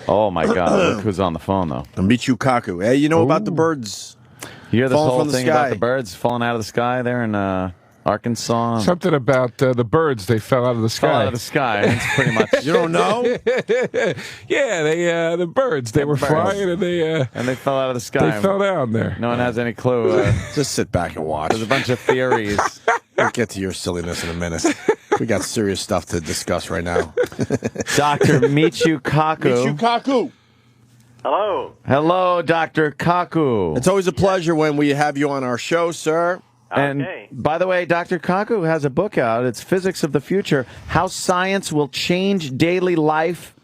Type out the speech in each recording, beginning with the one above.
Oh, my God. Look who's on the phone, though. Michio Kaku. Hey, you know about the birds? You hear this falling whole from the thing sky. about the birds falling out of the sky there in Arkansas? Something about the birds, they fell out of the sky. Fell out of the sky. That's pretty much. You don't know? Yeah, the birds, they were flying and they fell out of the sky. They fell down there. No one has any clue. Just sit back and watch. There's a bunch of theories. We'll get to your silliness in a minute. We got serious stuff to discuss right now. Dr. Michio Kaku. Michio Kaku. Hello. Hello, Dr. Kaku. It's always a pleasure when we have you on our show, sir. And Okay. by the way, Dr. Kaku has a book out. It's Physics of the Future, How Science Will Change Daily Life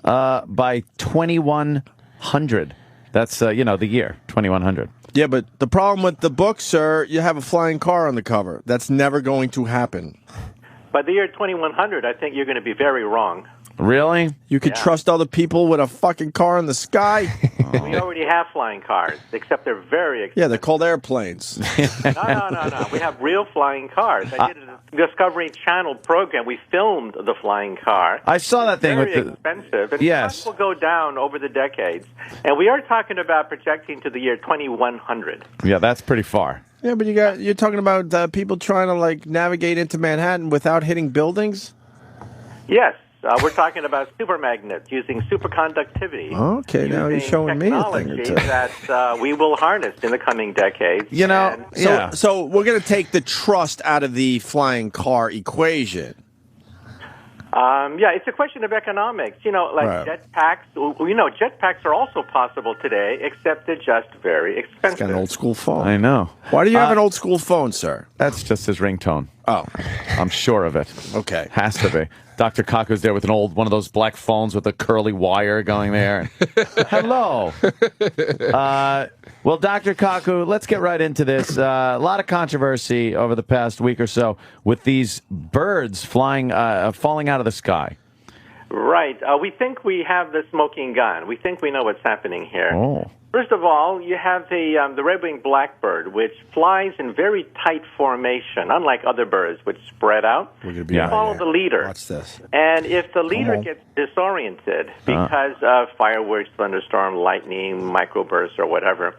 by 2100. That's, the year, 2100. Yeah, but the problem with the book, sir, you have a flying car on the cover. That's never going to happen. By the year 2100, I think you're going to be very wrong. Really? You could trust other people with a fucking car in the sky? We already have flying cars, except they're very expensive. Yeah, they're called airplanes. No. We have real flying cars. I did a Discovery Channel program. We filmed the flying car. I saw that thing Very with the... expensive. And Yes. costs will go down over the decades. And we are talking about projecting to the year 2100. Yeah, that's pretty far. Yeah, but you're talking about people trying to navigate into Manhattan without hitting buildings? Yes. We're talking about supermagnets using superconductivity. Okay, now you're showing me a thing or technology two. that we will harness in the coming decades. So we're going to take the trust out of the flying car equation. Yeah, it's a question of economics. Right. Jetpacks. Jetpacks are also possible today, except they're just very It's expensive. got an old school phone. I know. Why do you have an old school phone, sir? That's just his ringtone. Oh, I'm sure of it. okay. Has to be. Dr. Kaku's there with one of those black phones with a curly wire going there. Hello. Well, Dr. Kaku, let's get right into this. A lot of controversy over the past week or so with these birds falling out of the sky. Right. We think we have the smoking gun. We think we know what's happening here. Oh. First of all, you have the red-winged blackbird, which flies in very tight formation, unlike other birds, which spread out. We're gonna be Yeah. right Follow here. the leader. Watch this. And if the leader on. gets disoriented because of fireworks, thunderstorm, lightning, microbursts, or whatever,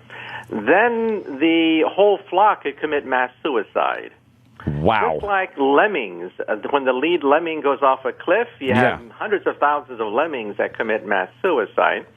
then the whole flock could commit mass suicide. Wow. Just like lemmings, when the lead lemming goes off a cliff, you have Yeah. hundreds of thousands of lemmings that commit mass suicide.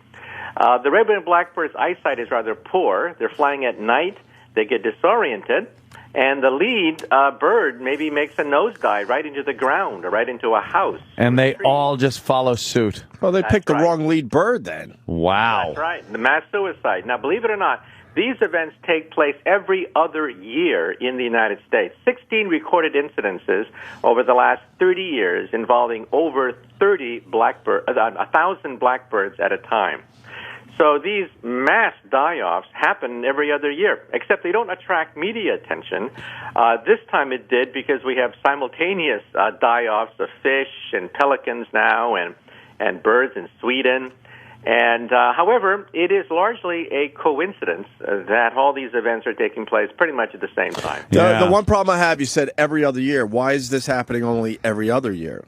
The red-winged blackbird's eyesight is rather poor. They're flying at night. They get disoriented. And the lead bird maybe makes a nosedive right into the ground or right into a house. And they all just follow suit. Well, they picked the right. wrong lead bird then. Wow. That's right, the mass suicide. Now, believe it or not, these events take place every other year in the United States. 16 recorded incidences over the last 30 years involving over 1,000 blackbirds at a time. So these mass die-offs happen every other year, except they don't attract media attention. This time it did because we have simultaneous die-offs of fish and pelicans now and birds in Sweden. And however, it is largely a coincidence that all these events are taking place pretty much at the same time. Yeah. The one problem I have, you said every other year. Why is this happening only every other year?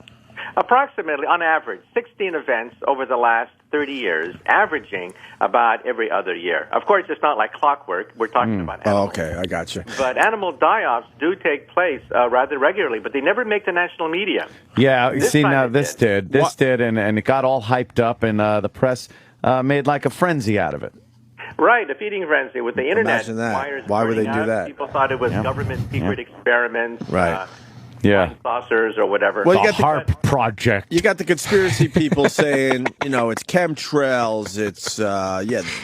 Approximately, on average, 16 events over the last 30 years, averaging about every other year. Of course, it's not like clockwork. We're talking about Oh, animals. okay, I got you. But animal die-offs do take place rather regularly, but they never make the national media. Yeah, This see, time now it this did. did, and it got all hyped up, and the press made like a frenzy out of it. Right, a feeding frenzy with the internet. Imagine that. Wires Why would they burning do out. that? People thought it was government secret experiments, Right. Yeah. flying saucers or whatever. Well, The you got the- HARP project. You got the conspiracy people saying, it's chemtrails, it's,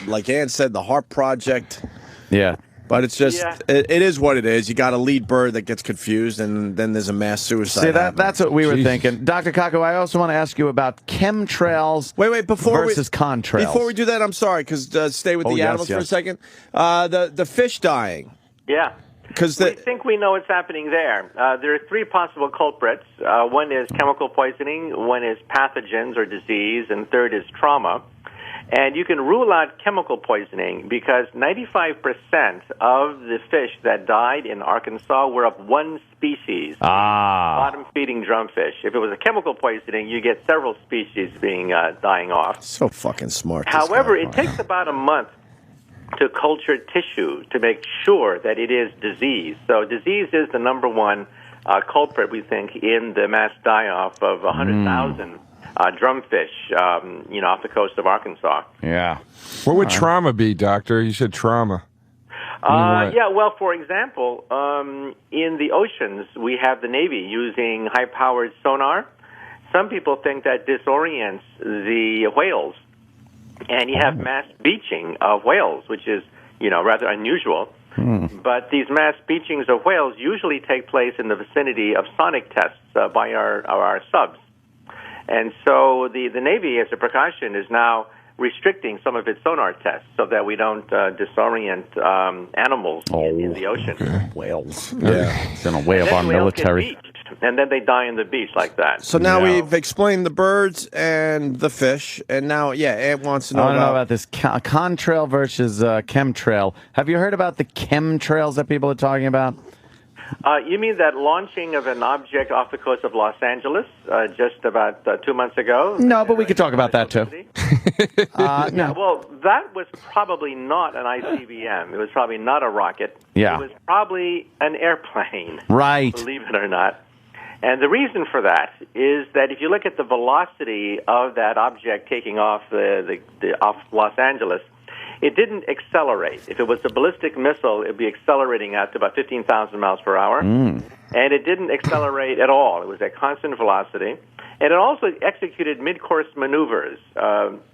like Ann said, the HARP project. Yeah. But it's just, Yeah. it is what it is. You got a lead bird that gets confused, and then there's a mass suicide. See, happening. that's what we were Jesus. thinking. Dr. Kaku, I also want to ask you about chemtrails Wait, before versus contrails. Before we do that, I'm sorry, because stay with Oh, the yes, animals for a yes. second. The fish dying. Yeah. Because We think we know what's happening there. There are three possible culprits. One is chemical poisoning, one is pathogens or disease, and third is trauma. And you can rule out chemical poisoning because 95% of the fish that died in Arkansas were of one species, bottom-feeding drumfish. If it was a chemical poisoning, you get several species dying off. So fucking smart. However, it takes about a month to culture tissue to make sure that it is disease. So disease is the number one culprit, we think, in the mass die-off of 100,000 drumfish, off the coast of Arkansas. Yeah. What would trauma be, Doctor? You said trauma. Well, for example, in the oceans, we have the Navy using high-powered sonar. Some people think that disorients the whales, and you have mass beaching of whales, which is, rather unusual. But these mass beachings of whales usually take place in the vicinity of sonic tests by our subs. And so the Navy, as a precaution, is now restricting some of its sonar tests so that we don't disorient animals in the ocean. Okay. Whales. Yeah. It's in a way of our military. And then they die on the beach like that. So now we've explained the birds and the fish, and now, Ant wants to know about this contrail versus chemtrail. Have you heard about the chemtrails that people are talking about? You mean that launching of an object off the coast of Los Angeles just about 2 months ago? No, but we could talk about that, too. No. Well, that was probably not an ICBM. It was probably not a rocket. Yeah. It was probably an airplane. Right. Believe it or not. And the reason for that is that if you look at the velocity of that object taking off off Los Angeles, it didn't accelerate. If it was a ballistic missile, it would be accelerating out to about 15,000 miles per hour. And it didn't accelerate at all. It was at constant velocity. And it also executed mid-course maneuvers.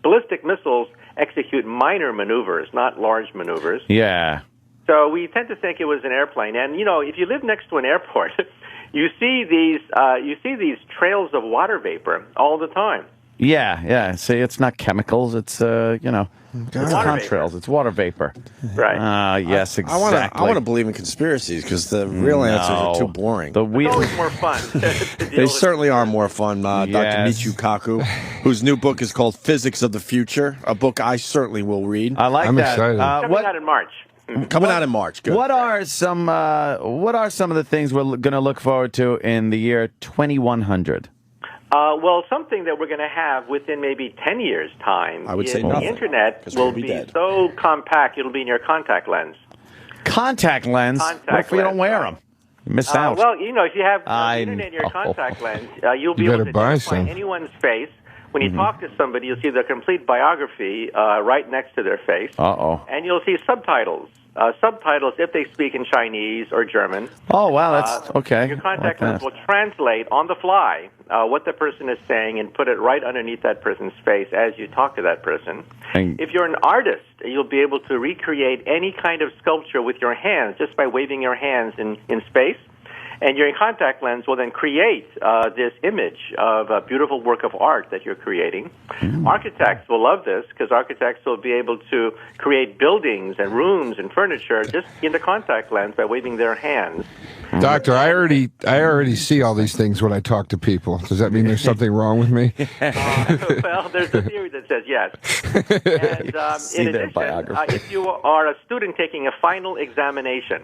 Ballistic missiles execute minor maneuvers, not large maneuvers. Yeah. So we tend to think it was an airplane. And, if you live next to an airport, you see these trails of water vapor all the time. Yeah. See, it's not chemicals. It's, it's contrails. It's water vapor. Right. Yes, exactly. I want to believe in conspiracies because the real answers are too boring. It's always more fun. They certainly are more fun. Dr. Michio Kaku, whose new book is called Physics of the Future, a book I certainly will read. I like I'm that. excited. Coming out in March. Coming out in March. Good. What are some of the things we're going to look forward to in the year 2100? Well, something that we're going to have within maybe 10 years' time. I would say the nothing, Internet will be so compact it'll be in your contact lens. Contact lens? What if you don't wear them? You miss out. Well, if you have the Internet in your contact lens, you'll be able to identify anyone's face. When you talk to somebody, you'll see their complete biography right next to their face. And you'll see subtitles. Subtitles if they speak in Chinese or German. Oh, wow, that's okay. Your contact lens will translate on the fly what the person is saying and put it right underneath that person's face as you talk to that person. If you're an artist, you'll be able to recreate any kind of sculpture with your hands just by waving your hands in space. And your contact lens will then create this image of a beautiful work of art that you're creating. Architects will love this because architects will be able to create buildings and rooms and furniture just in the contact lens by waving their hands. Doctor, I already see all these things when I talk to people. Does that mean there's something wrong with me? Well, there's a theory that says yes. And in addition, if you are a student taking a final examination,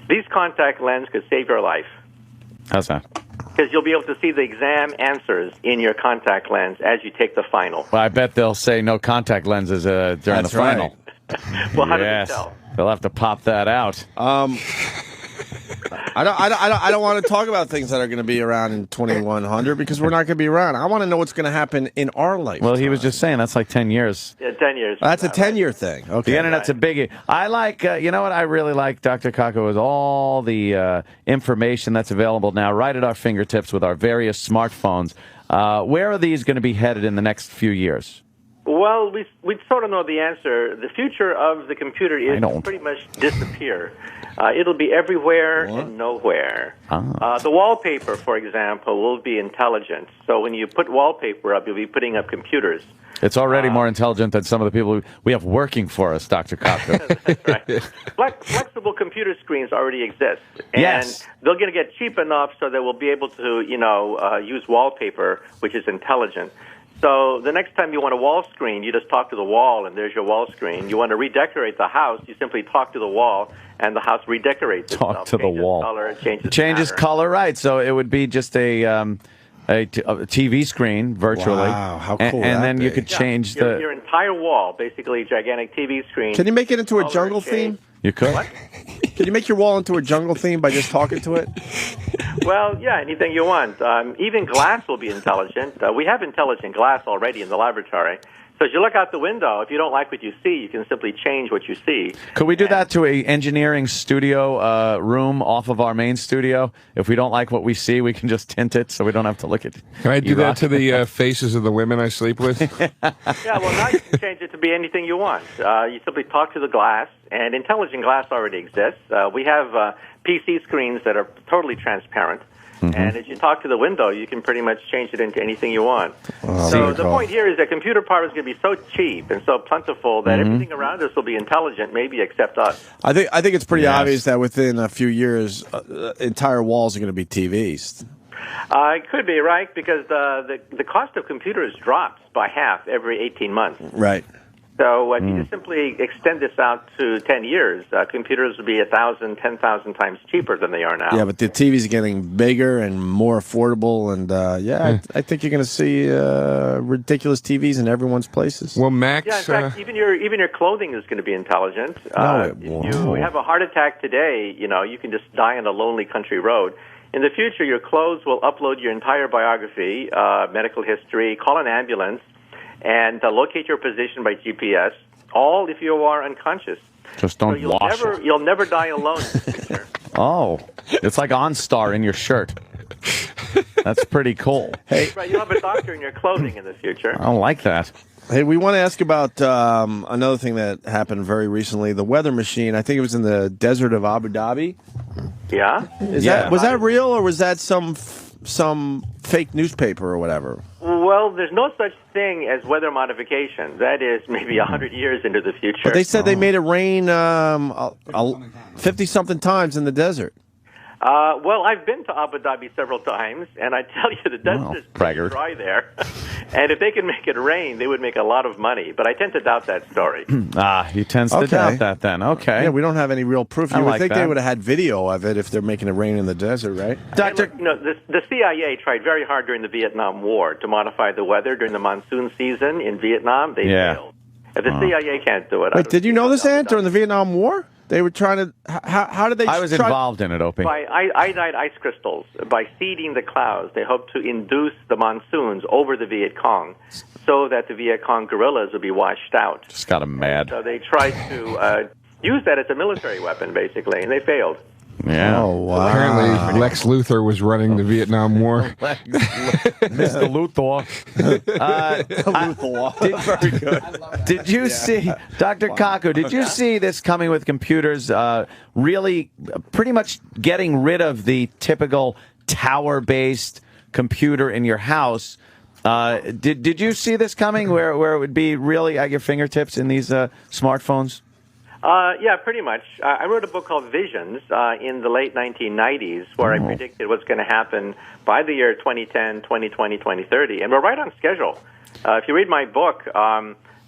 these contact lenses could save your life. How's that? Because you'll be able to see the exam answers in your contact lens as you take the final. Well, I bet they'll say no contact lenses during the final. Well, how do they tell? They'll have to pop that out. I don't want to talk about things that are going to be around in 2100 because we're not going to be around. I want to know what's going to happen in our life. Well, he was just saying that's like 10 years. Yeah, 10 years. That's a 10-year thing. Okay. The Internet's a biggie. I like, you know what I really like, Dr. Kaku, is all the information that's available now right at our fingertips with our various smartphones. Where are these going to be headed in the next few years? Well, we sort of know the answer. The future of the computer is to pretty much disappear. It'll be everywhere and nowhere. The wallpaper, for example, will be intelligent. So when you put wallpaper up, you'll be putting up computers. It's already more intelligent than some of the people we have working for us, Dr. Kaku. That's right. Flexible computer screens already exist. And they're going to get cheap enough so that we'll be able to, use wallpaper, which is intelligent. So the next time you want a wall screen, you just talk to the wall, and there's your wall screen. You want to redecorate the house, you simply talk to the wall, and the house redecorates itself. Talk to the wall. Color, changes color, right? So it would be just a TV screen virtually. Wow, how cool! And that then you be? could change your entire wall, basically a gigantic TV screen. Can you make it into a Color jungle change. theme? You could. What? Can you make your wall into a jungle theme by just talking to it? Well, yeah, anything you want. Even glass will be intelligent. We have intelligent glass already in the laboratory. So as you look out the window, if you don't like what you see, you can simply change what you see. Could we do that to a engineering studio room off of our main studio? If we don't like what we see, we can just tint it so we don't have to look at it. Can I do that to the faces of the women I sleep with? Yeah, well, now you can change it to be anything you want. You simply talk to the glass, and intelligent glass already exists. We have PC screens that are totally transparent. And as you talk to the window, you can pretty much change it into anything you want. So the point here is that computer power is going to be so cheap and so plentiful that everything around us will be intelligent, maybe except us. I think it's pretty obvious that within a few years, entire walls are going to be TVs. It could be, right? Because the cost of computers drops by half every 18 months. Right. So if you just simply extend this out to 10 years, computers will be 1,000, 10,000 times cheaper than they are now. Yeah, but the TVs are getting bigger and more affordable, and I think you're going to see ridiculous TVs in everyone's places. Well, Max. Yeah, in fact, even your clothing is going to be intelligent. No, it if won't. you have a heart attack today, you can just die on a lonely country road. In the future, your clothes will upload your entire biography, medical history, call an ambulance, and locate your position by GPS, all if you are unconscious. Just don't wash it. You'll never die alone in the future. Oh, it's like OnStar in your shirt. That's pretty cool. Hey, Right, you'll have a doctor in your clothing in the future. I don't like that. Hey, we want to ask about another thing that happened very recently. The weather machine, I think it was in the desert of Abu Dhabi. Yeah? Was that real, or was that some fake newspaper or whatever? Well, there's no such thing as weather modification. That is maybe 100 years into the future. But they said they made it rain 50-something times in the desert. Well, I've been to Abu Dhabi several times, and I tell you, the desert is pretty dry there. And if they could make it rain, they would make a lot of money. But I tend to doubt that story. He tends to doubt that then. Okay. Yeah, we don't have any real proof. You would think they would have had video of it if they're making it rain in the desert, right? Doctor, the CIA tried very hard during the Vietnam War to modify the weather during the monsoon season in Vietnam. They failed. If the CIA can't do it... Wait, did you know this, Ant, during the Vietnam War? They were trying to... How did they... I was involved in it, Opie. By iodide ice crystals, by seeding the clouds, they hoped to induce the monsoons over the Viet Cong so that the Viet Cong guerrillas would be washed out. Just got them mad. So they tried to use that as a military weapon, basically, and they failed. Yeah. Oh, wow. Apparently, Lex Luthor was running the Vietnam War. Mr. Luthor. Very good. Did you see, Dr. Kaku, did you see this coming with computers really pretty much getting rid of the typical tower-based computer in your house? Did you see this coming where it would be really at your fingertips in these smartphones? Yeah, pretty much. I wrote a book called Visions in the late 1990s where I predicted what's going to happen by the year 2010, 2020, 2030. And we're right on schedule. If you read my book,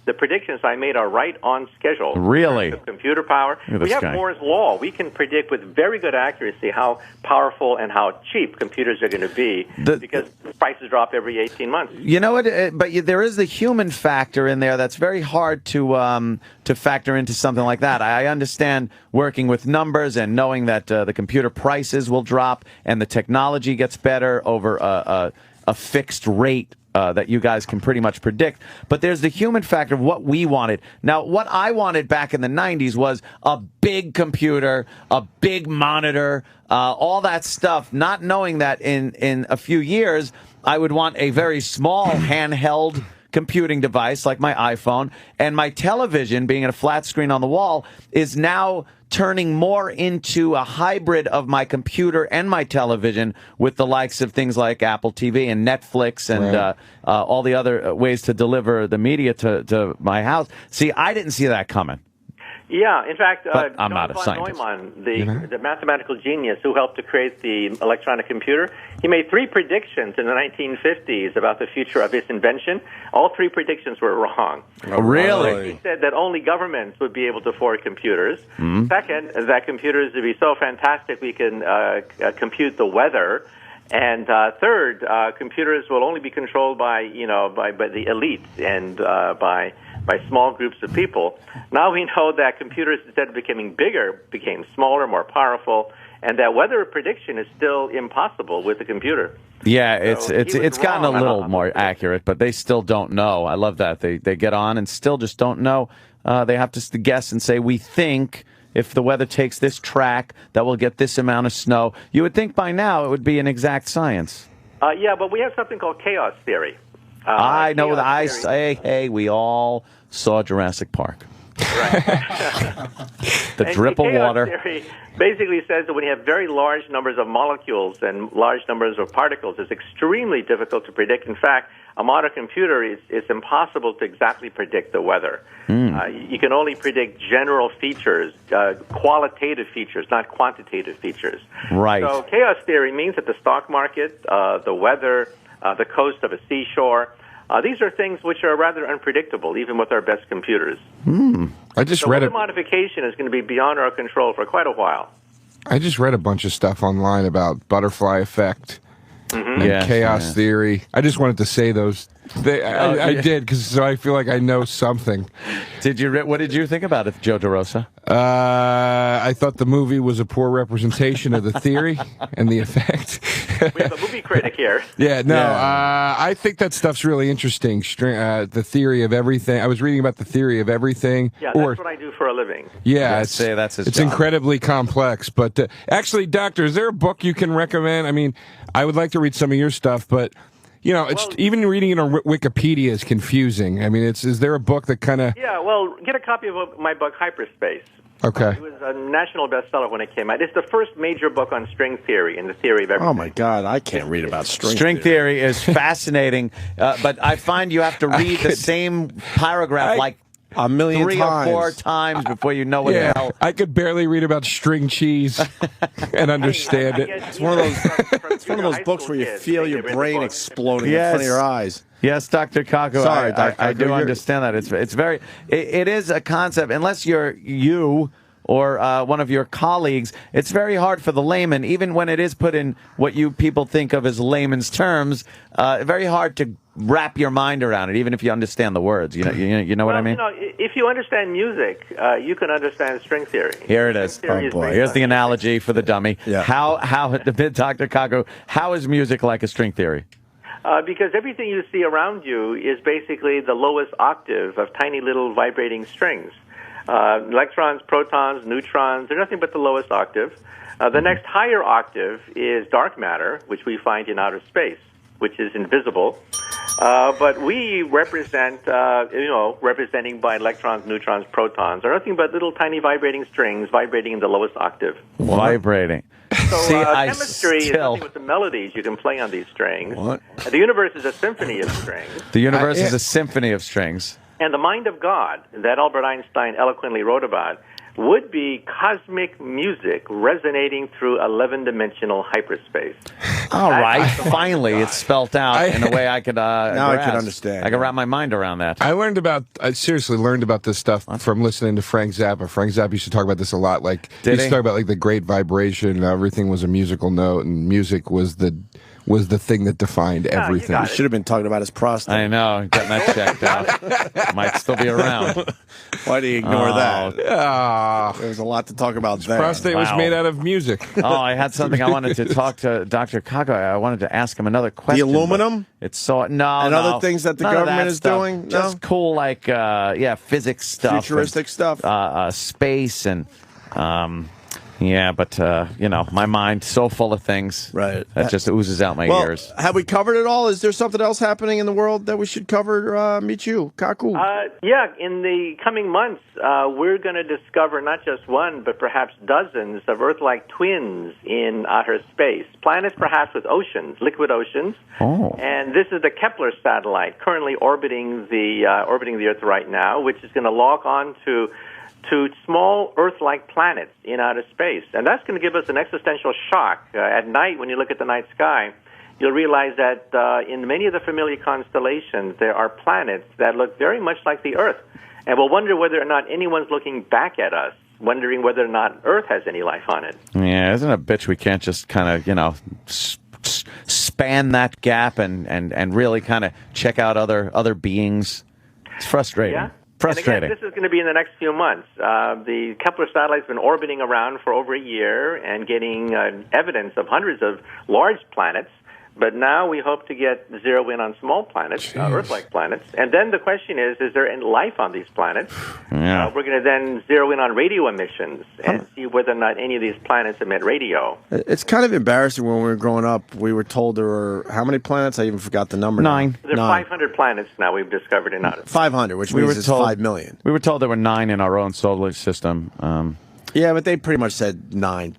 the predictions I made are right on schedule. Really? With computer power. We have Moore's Law. We can predict with very good accuracy how powerful and how cheap computers are going to be because prices drop every 18 months. You know what? But there is the human factor in there that's very hard to factor into something like that. I understand working with numbers and knowing that the computer prices will drop and the technology gets better over a fixed rate that you guys can pretty much predict. But there's the human factor of what we wanted. Now, what I wanted back in the 90s was a big computer, a big monitor, all that stuff, not knowing that in a few years I would want a very small handheld computing device like my iPhone, and my television, being a flat screen on the wall, is now turning more into a hybrid of my computer and my television with the likes of things like Apple TV and Netflix and all the other ways to deliver the media to my house. See, I didn't see that coming. Yeah, in fact, But I'm John not a von scientist. Neumann, the mathematical genius who helped to create the electronic computer, he made 3 predictions in the 1950s about the future of his invention. All 3 predictions were wrong. Oh, really? He said that only governments would be able to afford computers. Second, that computers would be so fantastic we can compute the weather. And third, computers will only be controlled by the elites and by small groups of people. Now we know that computers, instead of becoming bigger, became smaller, more powerful, and that weather prediction is still impossible with a computer. Yeah, it's he was gotten a wrong little on more accurate, but they still don't know. I love that. They get on and still just don't know. They have to guess and say, we think if the weather takes this track, that we'll get this amount of snow. You would think by now it would be an exact science. Yeah, but we have something called chaos theory. I know chaos that I theory- say, hey, we all saw Jurassic Park. The And drip of chaos water. theory basically says that when you have very large numbers of molecules and large numbers of particles, it's extremely difficult to predict. In fact, a modern computer is impossible to exactly predict the weather. You can only predict general features, qualitative features, not quantitative features. Right. So chaos theory means that the stock market, the weather, the coast of a seashore, these are things which are rather unpredictable, even with our best computers. I just So read weather modification is going to be beyond our control for quite a while. I just read a bunch of stuff online about butterfly effect and Yes, chaos yes. theory. I just wanted to say those. I did because so I feel like I know something. What did you think about it, Joe DeRosa? I thought the movie was a poor representation of the theory and the effect. We have a movie critic here. Yeah, no, I think that stuff's really interesting. The theory of everything. I was reading about the theory of everything. Yeah, that's what I do for a living. Yeah, I'd say that's his it's job. incredibly complex. But actually, Doctor, is there a book you can recommend? I mean, I would like to read some of your stuff, but it's even reading it on Wikipedia is confusing. I mean, is there a book that kind of? Yeah, well, get a copy of my book, Hyperspace. Okay. It was a national bestseller when it came out. It's the first major book on string theory and the theory of everything. Oh, my God. I can't read about String theory is fascinating, but I find you have to read the same paragraph like a million 3 times. or 4 times before you know what the hell. I could barely read about string cheese and understand it. It's one of those books where you feel your brain exploding in front of your eyes. Yes, Dr. Kaku. Sorry, Dr. I do Kaku, understand that. It is a concept. Unless you or one of your colleagues, it's very hard for the layman, even when it is put in what you people think of as layman's terms, very hard to wrap your mind around it, even if you understand the words. You know what I mean? If you understand music, you can understand string theory. Here it is. String theory boy. based Here's on the music. analogy for the dummy. Yeah. How Dr. Kaku, how is music like a string theory? Because everything you see around you is basically the lowest octave of tiny little vibrating strings. Electrons, protons, neutrons, they're nothing but the lowest octave. The next higher octave is dark matter, which we find in outer space, which is invisible. But we representing by electrons, neutrons, protons, are nothing but little tiny vibrating strings vibrating in the lowest octave. Vibrating. So See, I chemistry is still... nothing but the melodies you can play on these strings. What? The universe is a symphony of strings. The universe is a symphony of strings. And the mind of God that Albert Einstein eloquently wrote about would be cosmic music resonating through 11-dimensional hyperspace. All right, finally, it's spelt out in a way I could now I can grasp. understand. I can wrap my mind around that. I seriously learned about this stuff from listening to Frank Zappa. Frank Zappa used to talk about this a lot. Like he used to talk about like the great vibration, and everything was a musical note, and music was the thing that defined everything. You should have been talking about his prostate. I know, getting that checked out. Might still be around. Why do you ignore that? Ah, There was a lot to talk about there. prostate was Wow. made out of music. Oh, I had something I wanted to talk to Dr. Kaku. I wanted to ask him another The question. aluminum? It's so And other things that the None of government that is stuff. doing? No? Just cool, like physics stuff, Futuristic stuff? space, and but my mind's so full of things. Right. That just oozes out my Well, ears. have we covered it all? Is there something else happening in the world that we should cover, Michio, Kaku? In the coming months, we're going to discover not just one, but perhaps dozens of Earth-like twins in outer space. Planets perhaps with oceans, liquid oceans. Oh. And this is the Kepler satellite currently orbiting the Earth right now, which is going to lock on to to small Earth-like planets in outer space. And that's going to give us an existential shock. At night, when you look at the night sky, you'll realize that in many of the familiar constellations, there are planets that look very much like the Earth. And we'll wonder whether or not anyone's looking back at us, wondering whether or not Earth has any life on it. Yeah, isn't it a bitch we can't just kind of, span that gap and really kind of check out other beings? It's frustrating. Yeah. Frustrating. And again, this is going to be in the next few months. The Kepler satellite's been orbiting around for over a year and getting evidence of hundreds of large planets. But now we hope to get zero in on small planets, Earth-like planets. And then the question is there any life on these planets? Yeah. We're going to then zero in on radio emissions and see whether or not any of these planets emit radio. It's kind of embarrassing. When we were growing up, we were told there were how many planets? I even forgot the number. 9. There are 500 planets now we've discovered in outer space. 500, which means it's 5 million. We were told there were 9 in our own solar system. Yeah, but they pretty much said 9.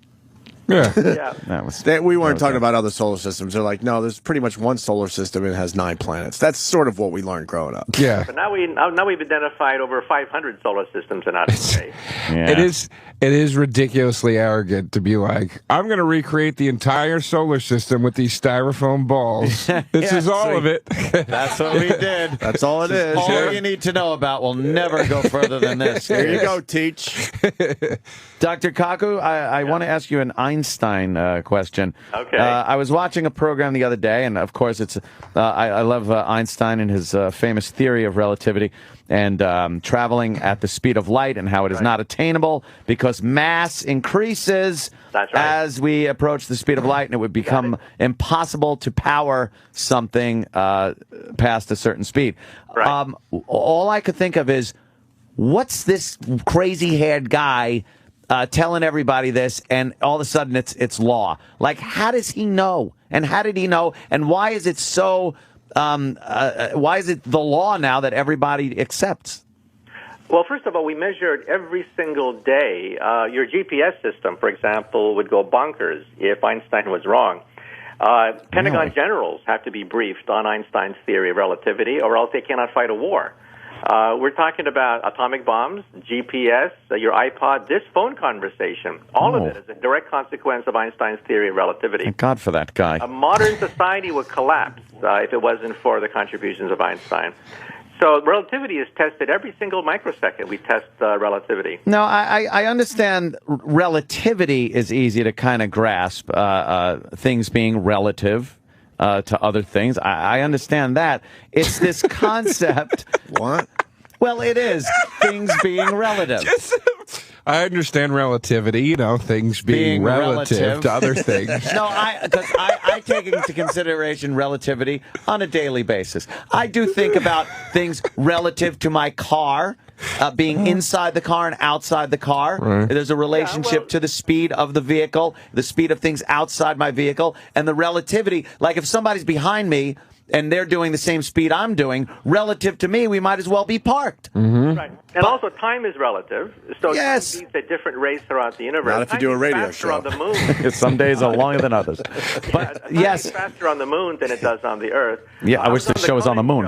Yeah. Yeah. We weren't talking about other solar systems. They're like, no, there's pretty much one solar system and it has 9 planets. That's sort of what we learned growing up. Yeah. But now we've identified over 500 solar systems in outer space. Yeah. It is ridiculously arrogant to be like, I'm going to recreate the entire solar system with these styrofoam balls. This is all of it. That's what we did. That's all it is. All you need to know about will never go further than this. There you go, Teach. Dr. Kaku, I want to ask you an Einstein question. Okay. I was watching a program the other day, and of course, I love Einstein and his famous theory of relativity and traveling at the speed of light and how it is not attainable because mass increases as we approach the speed of light, and it would become impossible to power something past a certain speed. Right. All I could think of is, what's this crazy-haired guy telling everybody this, and all of a sudden it's law? Like, how does he know? And how did he know? And why is it so? Why is it the law now that everybody accepts? Well, first of all, we measured every single day. Your GPS system, for example, would go bonkers if Einstein was wrong. Pentagon generals have to be briefed on Einstein's theory of relativity, or else they cannot fight a war. We're talking about atomic bombs, GPS, your iPod, this phone conversation. All of it is a direct consequence of Einstein's theory of relativity. Thank God for that guy. A modern society would collapse if it wasn't for the contributions of Einstein. So relativity is tested every single microsecond. We test relativity. No, I understand relativity is easy to kind of grasp, things being relative to other things. I understand that. It's this concept. What? Well, it is. Things being relative. I understand relativity, things being relative to other things. No, because I take into consideration relativity on a daily basis. I do think about things relative to my car, being inside the car and outside the car. Right. There's a relationship to the speed of the vehicle, the speed of things outside my vehicle, and the relativity. Like if somebody's behind me and they're doing the same speed I'm doing, relative to me, we might as well be parked. Mm-hmm. Right. And also time is relative. So time beats at different rates throughout the universe. Not if you do a radio show. On the moon. Some days are longer than others. But yes, faster on the moon than it does on the Earth. Yeah, I wish the show was on the moon.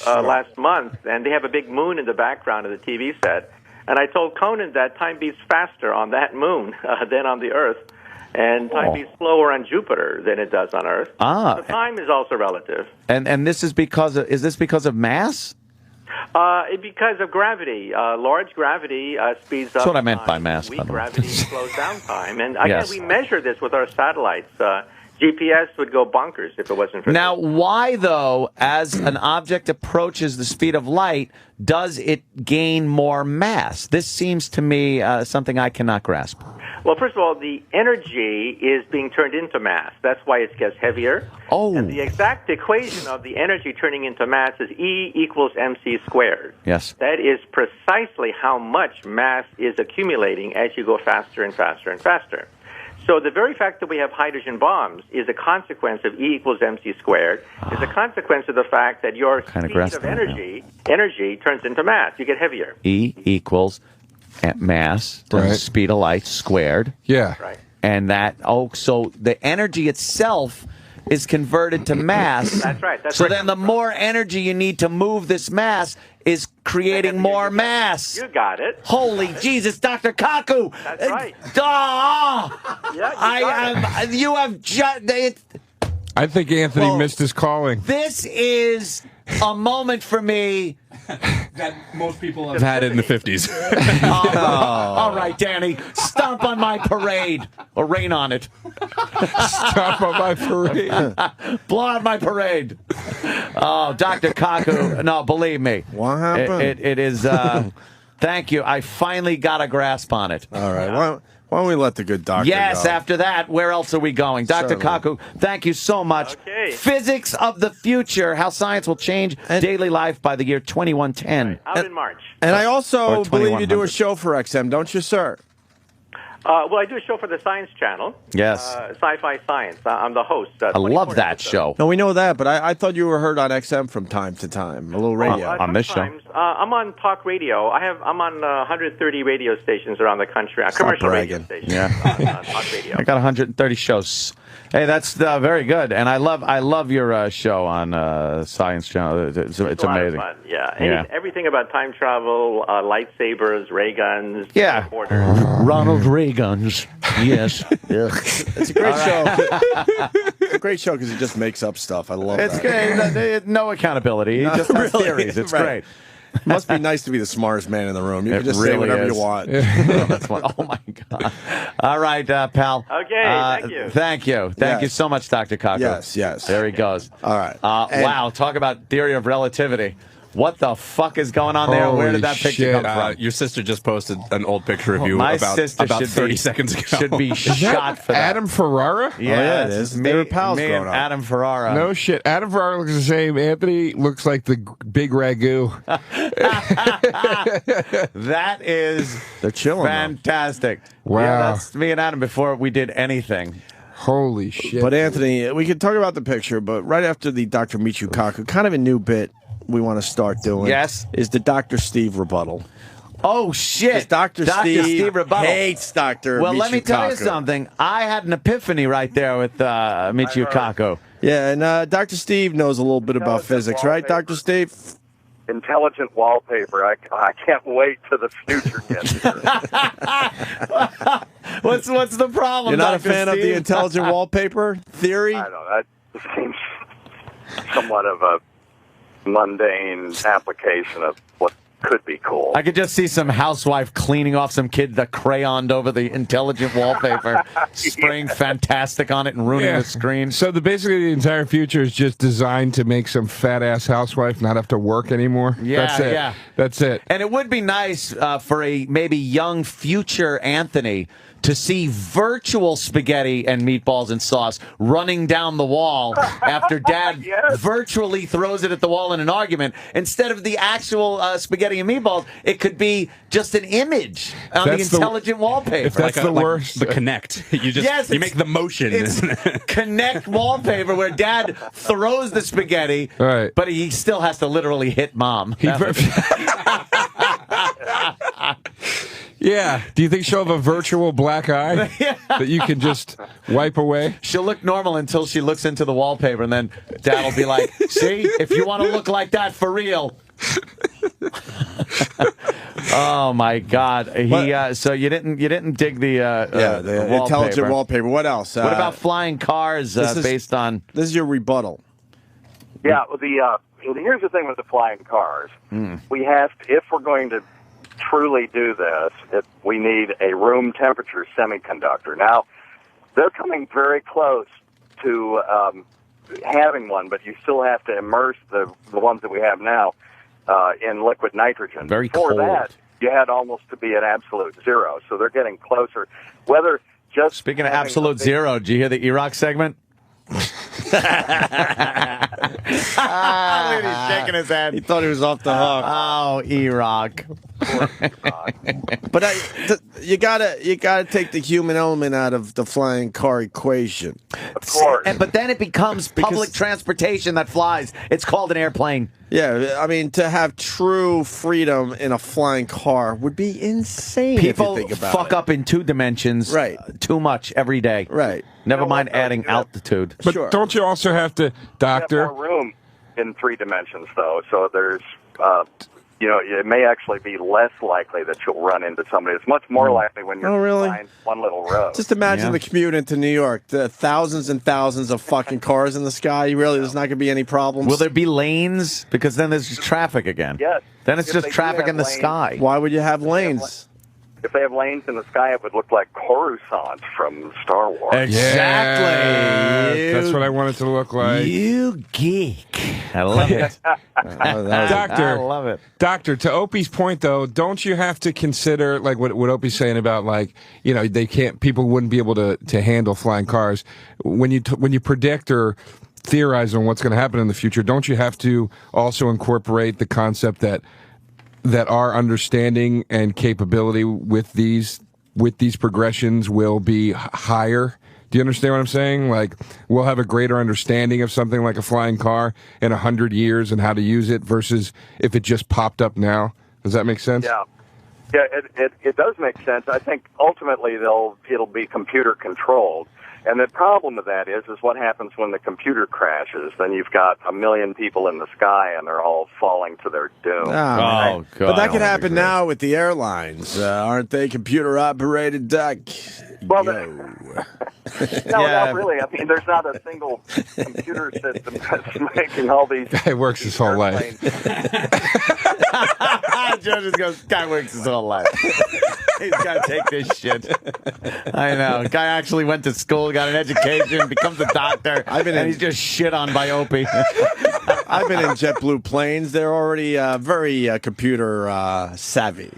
Last month, and they have a big moon in the background of the TV set. And I told Conan that time beats faster on that moon than on the Earth. And time beats slower on Jupiter than it does on Earth. So time is also relative. And this is because of, is this because of mass? Because of gravity. Large gravity speeds up. That's what I meant time. by mass. Weak gravity slows down time. And again, we measure this with our satellites. GPS would go bonkers if it wasn't for Now, why, though, as an object approaches the speed of light, does it gain more mass? This seems to me something I cannot grasp. Well, first of all, the energy is being turned into mass. That's why it gets heavier. Oh. And the exact equation of the energy turning into mass is E equals mc squared. Yes. That is precisely how much mass is accumulating as you go faster and faster and faster. So the very fact that we have hydrogen bombs is a consequence of E equals mc squared, is a consequence of the fact that your speed of energy turns into mass. You get heavier. E equals mass times the speed of light squared. Yeah. Right. And that, so the energy itself is converted to mass. That's right. That's so where it then the comes more energy you need to move this mass is creating more mass. You got it. Holy Jesus, Dr. Kaku! That's right. Yeah, you have just. I think Anthony missed his calling. This is a moment for me that most people have had in the 50s. All right, Danny, stomp on my parade or rain on it. Stomp on my parade. Blow out my parade. Oh, Dr. Kaku, no, believe me. What happened? It is. Thank you. I finally got a grasp on it. All right. Why don't we let the good doctor Yes, go? after that, where else are we going? Dr. Certainly. Kaku, thank you so much. Okay. Physics of the future, how science will change daily life by the year 2110. Out in March. And I also Or believe you do a 2100. show for XM, don't you, sir? Well, I do a show for the Science Channel. Yes. Sci-Fi Science. I'm the host. I love that show. No, we know that, but I thought you were heard on XM from time to time, a little radio. On this show. Sometimes. I'm on talk radio. I'm on 130 radio stations around the country. Commercial radio bragging. stations. Yeah. On talk radio. I got 130 shows. Hey, that's very good, and I love your show on Science Channel. It's a lot of amazing. fun. Yeah. Yeah. Everything about time travel, lightsabers, ray guns. Yeah. Reporters. Ronald Reagan's. Yes. It's a great show. It's a great show because he just makes up stuff. I love It's that. great. No accountability. He just has Really? theories. It's Right. great. It must be nice to be the smartest man in the room. You It can just say really whatever is. you want. Oh, my God. All right, pal. Okay, thank you. Thank you. Thank you Yes. so much, Dr. Kaku. Yes. There he goes. All right. And- Wow, talk about theory of relativity. What the fuck is going on there? Where did that picture Holy come from? Your sister just posted an old picture of you My about sister 30 seconds ago. should be shot for that. Adam Ferrara? yeah, it is. They were pals me growing and up. Adam Ferrara. No shit. Adam Ferrara looks the same. Anthony looks like the big ragu. That is They're chilling. though. fantastic. Wow. Yeah, that's me and Adam before we did anything. Holy shit. But Anthony, we could talk about the picture, but right after the Dr. Michio Kaku, kind of a new bit we want to start doing. Yes. Is the Dr. Steve rebuttal. Oh, shit. Dr. Steve rebuttal. hates Dr. Well, let me Michio tell you Kaku. something. I had an epiphany right there with Michio Kaku. Yeah, and Dr. Steve knows a little bit about physics, right, Dr. Steve? Intelligent wallpaper. I can't wait till the future gets here. What's the problem? You're not Dr. a fan of the Steve? intelligent wallpaper theory? I don't know. That seems somewhat of a mundane application of what could be cool. I could just see some housewife cleaning off some kid that crayoned over the intelligent wallpaper, spraying fantastic on it and ruining the screen. So basically the entire future is just designed to make some fat ass housewife not have to work anymore. Yeah, That's it. yeah. That's it. And it would be nice for a maybe young future Anthony to see virtual spaghetti and meatballs and sauce running down the wall after Dad Yes. virtually throws it at the wall in an argument. Instead of the actual spaghetti and meatballs, it could be just an image on That's the intelligent wallpaper. if that's the worst. The Connect. You just Yes, you it's- make the motion. It's Connect wallpaper where Dad throws the spaghetti, Right. but he still has to literally hit Mom. Yeah. Do you think she'll have a virtual black eye that you can just wipe away? She'll look normal until she looks into the wallpaper, and then Dad will be like, "See, if you want to look like that for real." Oh my God! So you didn't dig the the intelligent wallpaper. What else? What about flying cars based on? This is your rebuttal. Yeah, well, here's the thing with the flying cars. We have to, if we're going to truly do this, we need a room temperature semiconductor. Now, they're coming very close to having one, but you still have to immerse the ones that we have now in liquid nitrogen. Very Before cold. that, you had almost to be at absolute zero, so they're getting closer. Whether just Speaking of having absolute a big- zero, did you hear the Iraq segment? Look at he's shaking his head. He thought he was off the hook. Oh, Iraq. But you gotta take the human element out of the flying car equation. Of course. But then it becomes public transportation that flies. It's called an airplane. Yeah, I mean, to have true freedom in a flying car would be insane. People if you think about fuck it. up in 2 dimensions Right. Too much every day. Right. Never You know mind what, adding yeah. altitude. But Sure. don't you also have to, You doctor? have more room in 3 dimensions, though. So there's, it may actually be less likely that you'll run into somebody. It's much more likely when you're really? behind one little road. Just imagine Yeah. the commute into New York. The thousands and thousands of fucking cars in the sky. There's not going to be any problems. Will there be lanes? Because then there's just traffic again. Yes. Then it's If just they do traffic have in the lanes- sky. Why would you have lanes? If they have lanes in the sky, it would look like Coruscant from Star Wars. Exactly. Yeah, that's what I want it to look like. You geek. I love it. Doctor, I love it. Doctor, to Opie's point though, don't you have to consider like what Opie's saying about like people wouldn't be able to handle flying cars when you predict or theorize on what's going to happen in the future? Don't you have to also incorporate the concept that our understanding and capability with these progressions will be higher? Do you understand what I'm saying? Like, we'll have a greater understanding of something like a flying car in 100 years and how to use it versus if it just popped up now. Does that make sense? Yeah. Yeah, it does make sense. I think ultimately it'll be computer controlled. And the problem with that is what happens when the computer crashes. Then you've got 1 million people in the sky, and they're all falling to their doom. Oh, God. But that I could don't happen agree. now with the airlines. Aren't they computer operated, Doc? Well, Yo. No, Yeah. not really. I mean, there's not a single computer system that's making all these. Guy works his whole life. Joe just goes, guy works his whole life. He's got to take this shit. I know. Guy actually went to school, got an education, becomes a doctor, and he's just shit on by Opie. I've been in JetBlue planes. They're already very computer savvy.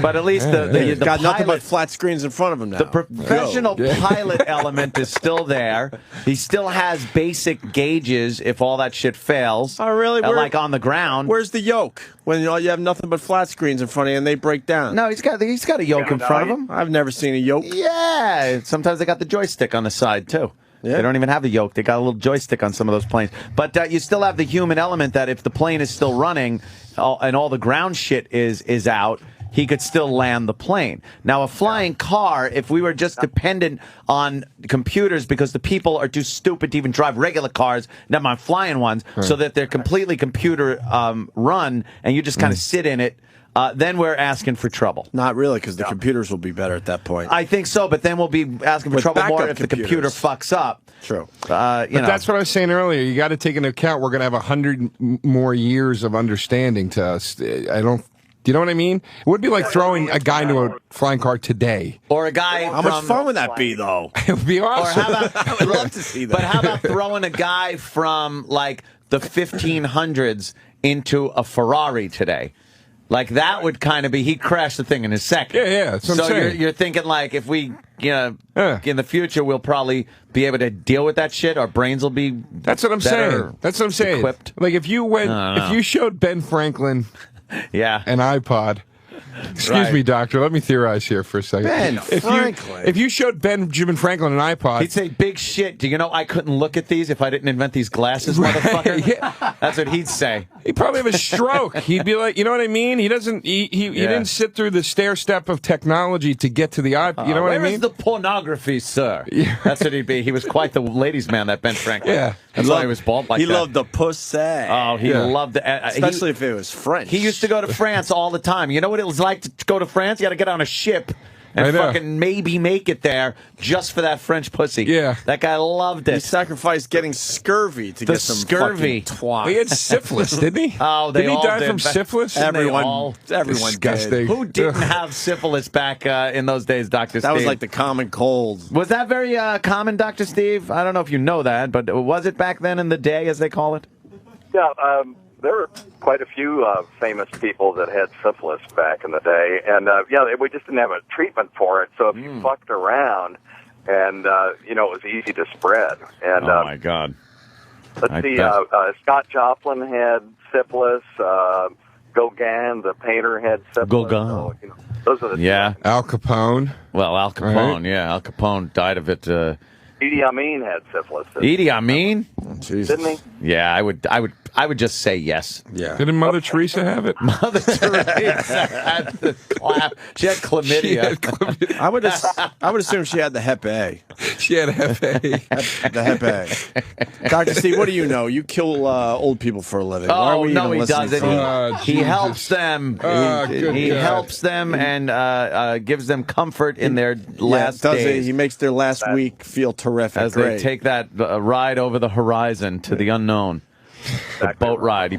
But at least the got pilot, nothing but flat screens in front of them now. the professional pilot element is still there. He still has basic gauges if all that shit fails. Oh, really? Like on the ground. Where's the yoke? When you have nothing but flat screens in front of you and they break down. No, he's got a yoke in front of him. I've never seen a yoke. Yeah, sometimes they got the joystick on the side too. Yeah. They don't even have the yoke. They got a little joystick on some of those planes. But you still have the human element that if the plane is still running and all the ground shit is out, he could still land the plane. Now, a flying car, if we were just dependent on computers because the people are too stupid to even drive regular cars, never mind flying ones, so that they're completely computer run and you just kind of sit in it, then we're asking for trouble. Not really, because the computers will be better at that point. I think so, but then we'll be asking for With trouble more backup if the computer computers. fucks up. True. But that's what I was saying earlier. You got to take into account we're going to have 100 more years of understanding to us. Do you know what I mean? It would be like throwing a guy into a flying car today. Or a guy How much fun would that be, though? It would be Or awesome. how about, I would love to see that. But how about throwing a guy from like the 1500s into a Ferrari today? Like that would kind of be, he'd crash the thing in a second. Yeah, that's what I'm So saying. you're thinking like if we, in the future, we'll probably be able to deal with that shit. Our brains will be That's what I'm better saying. That's what I'm saying. equipped. Like if you showed Ben Franklin Yeah. an iPod. Excuse Right. me, doctor. Let me theorize here for a second. Ben if Franklin. if you showed Benjamin Franklin an iPod, He'd say, big shit. Do you know I couldn't look at these if I didn't invent these glasses, motherfucker? Yeah. That's what he'd say. he'd probably have a stroke. He'd be like, you know what I mean? He doesn't. He didn't sit through the stair step of technology to get to the iPod. You know what I Where is mean? the pornography, sir? That's what he'd be. He was quite the ladies' man, that Ben Franklin. Yeah. That's why he was bald like he that. loved the pussy. Oh, he Yeah. loved it. Especially if it was French. He used to go to France all the time. You know what it was like to go to France? You got to get on a ship I and know. fucking maybe make it there just for that French pussy. Yeah. That guy loved He it. sacrificed getting scurvy to The get some scurvy. fucking twat. He had syphilis, didn't he? Oh, they didn't all he die did. from syphilis? Didn't they everyone, all? everyone Disgusting. did. Who didn't Ugh. have syphilis back in those days, Dr. That Steve? was like the common cold. Was that very common, Dr. Steve? I don't know if you know that, but was it back then in the day, as they call it? Yeah, there were quite a few famous people that had syphilis back in the day, and we just didn't have a treatment for it. So if you fucked around, and it was easy to spread. And Oh, my God. let's I see, bet. Scott Joplin had syphilis. Gauguin, the painter, had syphilis. Gauguin. So, those are the Al Capone. Well, Al Capone, Right. yeah. Al Capone died of it. Idi Amin had syphilis. Idi Amin? Didn't he? Yeah, I would just say yes. Yeah. Didn't Mother Teresa have it? Mother Teresa had the clap. She had chlamydia. I would assume she had the Hep A. She had Hep A. The Hep A. Dr. Steve, what do you know? You kill old people for a living. Why are Oh, we no, even he listening doesn't. to He Jesus. helps them. Good He God. helps them and gives them comfort in their last does days. He makes their last week feel terrific. As Great. they take that ride over the horizon to the unknown. The boat ride. He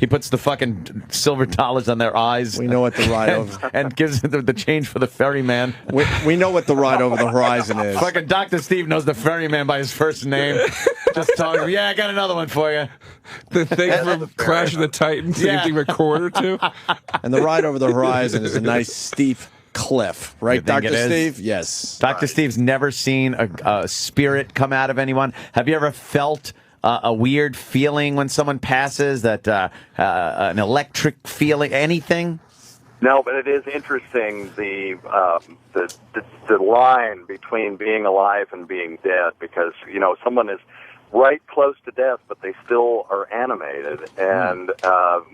puts the fucking silver dollars on their eyes. We know what the ride over. and gives them the change for the ferryman. We know what the ride over the horizon is. Fucking Dr. Steve knows the ferryman by his first name. Just talking. Yeah, I got another one for you. The thing from Clash of the Titans. Yeah. You think a quarter to? And the ride over the horizon is a nice steep cliff, right, You think Dr. it is? Steve? Yes. Dr. Steve's never seen a spirit come out of anyone. Have you ever felt a weird feeling when someone passes, that an electric feeling, anything? No, but it is interesting the line between being alive and being dead, because someone is right close to death, but they still are animated, and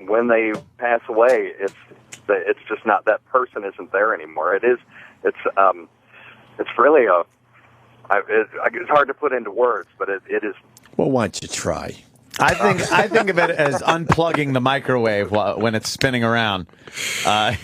when they pass away, it's just not, that person isn't there anymore. It's really it's hard to put into words, but it is. Well, why don't you try? I think of it as unplugging the microwave when it's spinning around. Like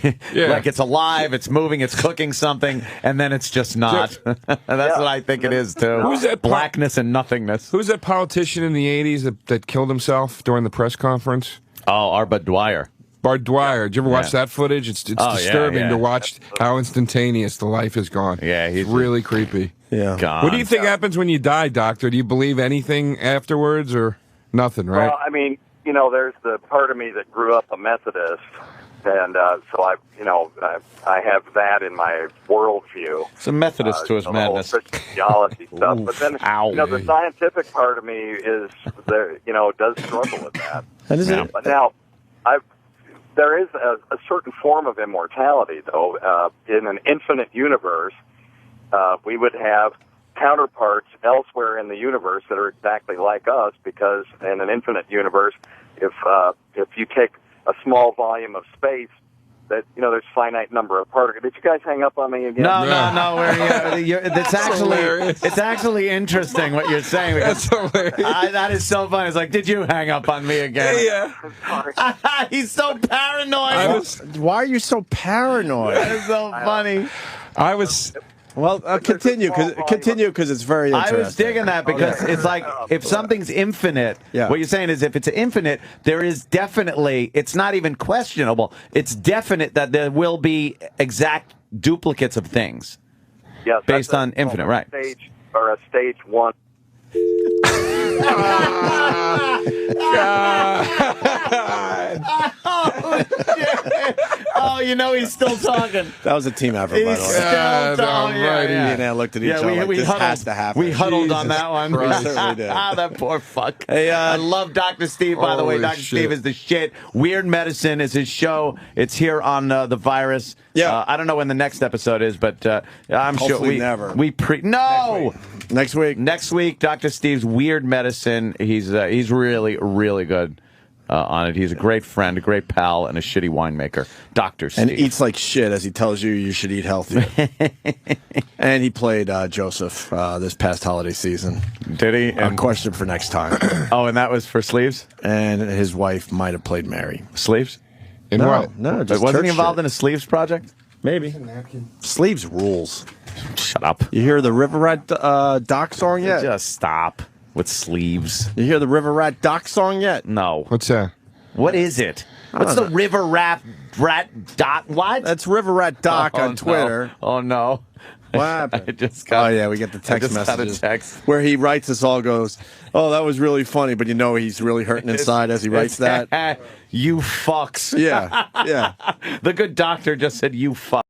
it's alive, it's moving, it's cooking something, and then it's just not. That's what I think it is too. Who's that blackness and nothingness? Who's that politician in the 80s that killed himself during the press conference? Oh, Arbut Dwyer. Bart Dwyer. Did you ever watch Yeah. that footage? It's Oh, yeah, disturbing yeah. to watch how instantaneous the life is gone. Yeah, it's really creepy. Yeah. Gone. What do you think happens when you die, Doctor? Do you believe anything afterwards or nothing, right? Well, I mean, there's the part of me that grew up a Methodist, and so I have that in my worldview. It's a Methodist to his the whole madness. Christian theology stuff. But then, the scientific part of me is there. Does struggle with that. And is it? But now, there is a certain form of immortality, though. In an infinite universe, we would have counterparts elsewhere in the universe that are exactly like us, because in an infinite universe, if you take a small volume of space, that there's finite number of particles. Did you guys hang up on me again? No. It's actually interesting what you're saying. Because That's hilarious. that is so funny. It's like, did you hang up on me again? Yeah. Sorry. He's so paranoid. Why are you so paranoid? That is so funny. I was. Well, continue because it's very interesting. I was digging that because it's like if something's infinite, Yeah. what you're saying is if it's infinite, there is definitely, it's not even questionable. It's definite that there will be exact duplicates of things. Yes, Based that's on infinite, right. A stage one. Oh, he's still talking. That was a team effort, by the way. Still talking. alrighty. He and I looked at each other like, this has to happen. We huddled on Jesus that one. Christ. We certainly did. That poor fuck. Hey, I love Dr. Steve, by the way. Holy Dr. shit. Steve is the shit. Weird Medicine is his show. It's here on The Virus. Yeah. I don't know when the next episode is, but I'm sure Hopefully we never. Next week. Next week, Dr. Steve's Weird Medicine. He's really, really good on it. He's a great friend, a great pal, and a shitty winemaker. Dr. Steve. And eats like shit as he tells you should eat healthy. And he played Joseph this past holiday season. Did he? A question for next time. Oh, and that was for sleeves? And his wife might have played Mary. Sleeves? In No, what? no, But just wasn't he church involved shit. in a sleeves project? Maybe. Sleeves rules. Shut up. You hear the River Rat Doc song yet? Just stop with sleeves. You hear the River Rat Doc song yet? No. What's that? What is it? What's the river rat dot? What? That's River Rat Doc Oh, on no. Twitter. Oh no. What I happened? just got. Oh yeah, we get the text I just got a messages text. where he writes us all goes, "Oh, that was really funny," but he's really hurting inside as he writes that. You fucks. Yeah, yeah. The good doctor just said you fuck.